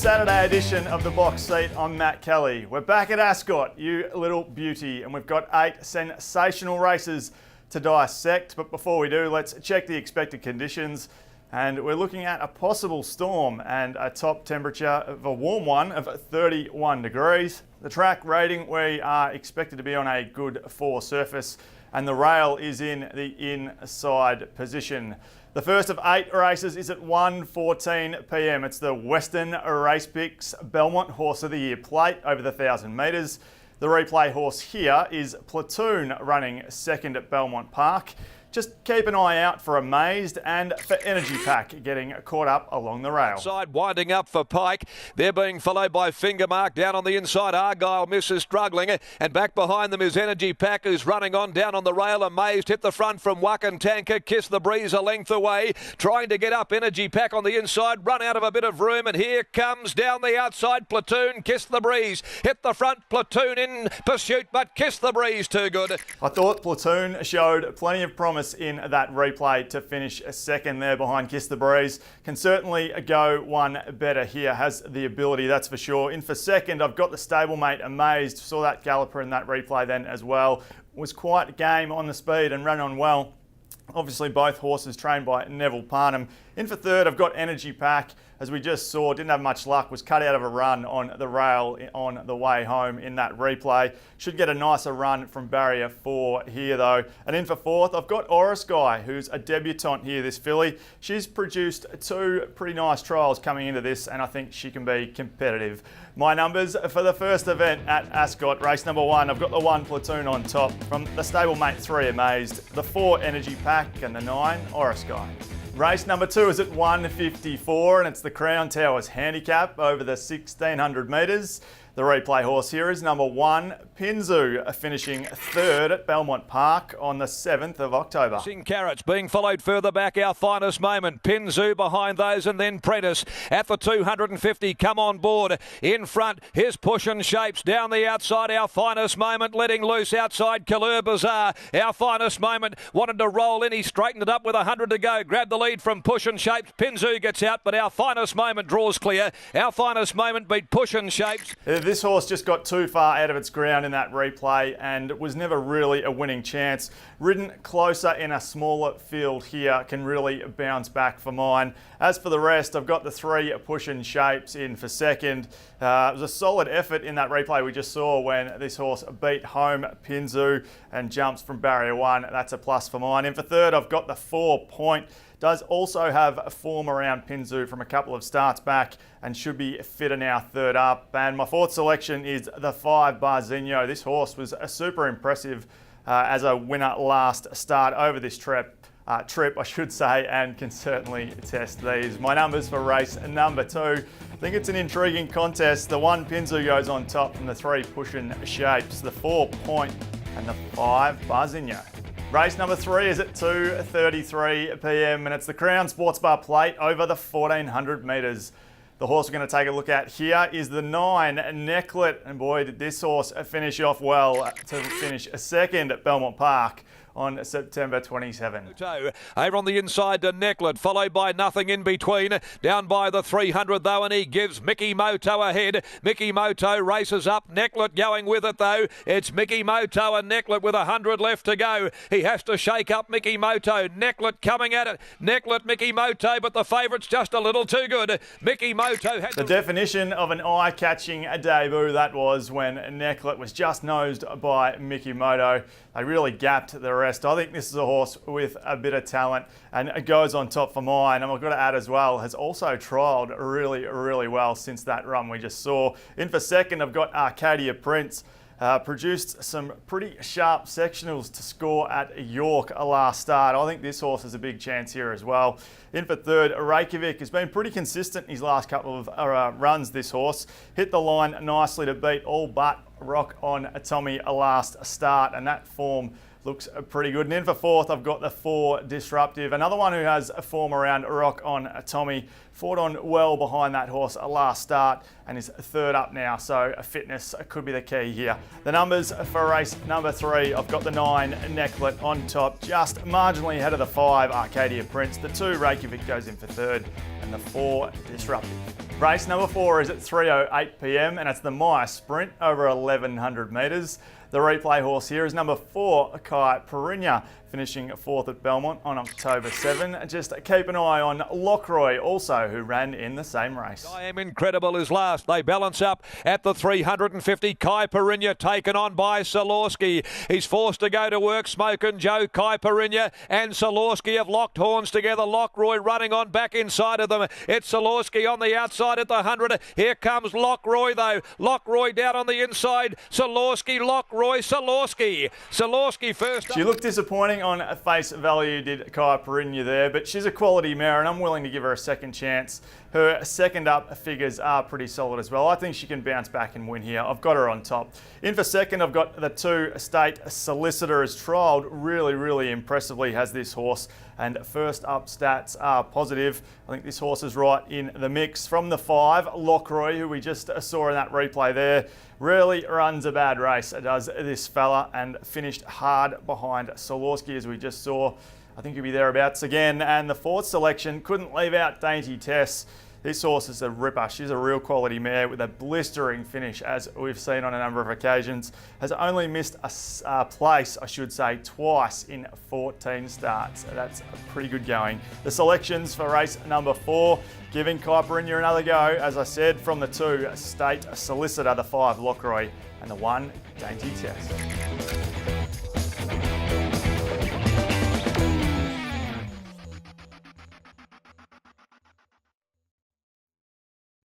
Saturday edition of The Box Seat. I'm Matt Kelly. We're back at ASCOT, you little beauty, and we've got 8 sensational races to dissect. But before we do, let's check the expected conditions. And we're looking at a possible storm and a top temperature of a warm one of 31 degrees. The track rating, we are expected to be on a good 4 surface, and the rail is in the inside position. The first of 8 races is at 1:14 p.m. It's the Western Race Picks Belmont Horse of the Year plate over the 1,000 metres. The replay horse here is Platoon, running second at Belmont Park. Just keep an eye out for Amazed and for Energy Pack getting caught up along the rail. Side winding up for Pike. They're being followed by Fingermark down on the inside. Argyle misses struggling, and back behind them is Energy Pack, who's running on down on the rail. Amazed hit the front from Wuck and Tanker. Kiss the Breeze a length away, trying to get up. Energy Pack on the inside, run out of a bit of room, and here comes down the outside Platoon. Kiss the Breeze hit the front. Platoon in pursuit, but Kiss the Breeze too good. I thought Platoon showed plenty of promise in that replay to finish second there behind Kiss the Breeze. Can certainly go one better here, has the ability, that's for sure. In for second, I've got the stablemate Amazed. Saw that galloper in that replay then as well. Was quite game on the speed and ran on well. Obviously both horses trained by Neville Parnham. In for third, I've got Energy Pack. As we just saw, didn't have much luck, was cut out of a run on the rail on the way home in that replay. Should get a nicer run from barrier 4 here though. And in for fourth, I've got Guy, who's a debutant here, this filly. She's produced 2 pretty nice trials coming into this, and I think she can be competitive. My numbers for the first event at Ascot, race number 1, I've got the 1 Platoon on top, from the stablemate 3 Amazed, the 4 Energy Pack, and the 9 Guy. Race number 2 is at 1:54, and it's the Crown Towers Handicap over the 1,600 metres. The replay horse here is number 1, Pinzu, finishing third at Belmont Park on the 7th of October. Sing Carrots being followed further back, Our Finest Moment. Pinzu behind those, and then Prentice at the 250. Come on board. In front, his Push and Shapes. Down the outside, Our Finest Moment letting loose outside Kallur Bazaar. Our Finest Moment wanted to roll in. He straightened it up with 100 to go. Grabbed the lead from Push and Shapes. Pinzu gets out, but Our Finest Moment draws clear. Our Finest Moment beat Push and Shapes. This horse just got too far out of its ground in that replay and was never really a winning chance. Ridden closer in a smaller field here, can really bounce back for mine. As for the rest, I've got the 3 Push and Shapes in for second. It was a solid effort in that replay we just saw when this horse beat home Pinzu and jumps from barrier 1. That's a plus for mine. In for third, I've got the 4 Point. Does also have a form around Pinzu from a couple of starts back and should be fitter now third up. And my 4th selection is the 5 Barzinho. This horse was super impressive as a winner last start over this trip, I should say, and can certainly test these. My numbers for race number 2. I think it's an intriguing contest. The 1 Pinzu goes on top from the 3 Push and Shapes, the 4 Point and the 5 Barzinho. Race number 3 is at 2:33 p.m. and it's the Crown Sports Bar plate over the 1,400 metres. The horse we're going to take a look at here is the 9 Necklet, and boy did this horse finish off well to finish second at Belmont Park on September 27. Over on the inside to Necklet, followed by Nothing in Between. Down by the 300 though, and he gives Mickey Moto ahead. Mickey Moto races up. Necklet going with it though. It's Mickey Moto and Necklet with 100 left to go. He has to shake up Mickey Moto. Necklet coming at it. Necklet, Mickey Moto, but the favourite's just a little too good. Mickey Moto had the definition of an eye-catching debut that was, when Necklet was just nosed by Mickey Moto. They really gapped the rest. I think this is a horse with a bit of talent, and it goes on top for mine. And I've got to add as well, has also trialled really, really well since that run we just saw. In for second, I've got Arcadia Prince. Produced some pretty sharp sectionals to score at York last start. I think this horse has a big chance here as well. In for third, Reykjavik has been pretty consistent in his last couple of runs, this horse. Hit the line nicely to beat all but Rock on Tommy last start, and that form looks pretty good. And in for fourth, I've got the 4 Disruptive. Another one who has a form around Rock on Tommy. Fought on well behind that horse last start and is third up now, so fitness could be the key here. The numbers for race number 3, I've got the 9 Necklet on top, just marginally ahead of the 5 Arcadia Prince. The 2 Reykjavik goes in for third, and the 4 Disruptive. Race number 4 is at 3:08 p.m. and it's the Maya Sprint over 1,100 metres. The replay horse here is number 4, Kai Perinya, finishing 4th at Belmont on October 7. Just keep an eye on Lockroy also, who ran in the same race. I Am Incredible is last. They balance up at the 350. Kai Perinya taken on by Salorski. He's forced to go to work. Smoke and Joe, Kai Perinya and Salorski have locked horns together. Lockroy running on back inside of them. It's Salorski on the outside at the 100. Here comes Lockroy though. Lockroy down on the inside. Salorski, Lockroy, Salorski. Salorski first up. She looked disappointing on face value, did Kai Perinya there, but she's a quality mare and I'm willing to give her a second chance. Her second up figures are pretty solid as well. I think she can bounce back and win here. I've got her on top. In for second, I've got the 2 State Solicitor, has trialled really impressively, has this horse, and first up stats are positive. I think this horse is right in the mix. From the 5, Lockroy, who we just saw in that replay there, really runs a bad race, does this fella, and finished hard behind Salorski as we just saw. I think he'll be thereabouts again. And the 4th selection, couldn't leave out Dainty Tess. This horse is a ripper. She's a real quality mare with a blistering finish, as we've seen on a number of occasions. Has only missed a place, I should say, twice in 14 starts. That's a pretty good going. The selections for race number 4, giving Kai Perinya another go, as I said, from the 2 State Solicitor, the 5 Lockroy, and the 1 Dainty Tess.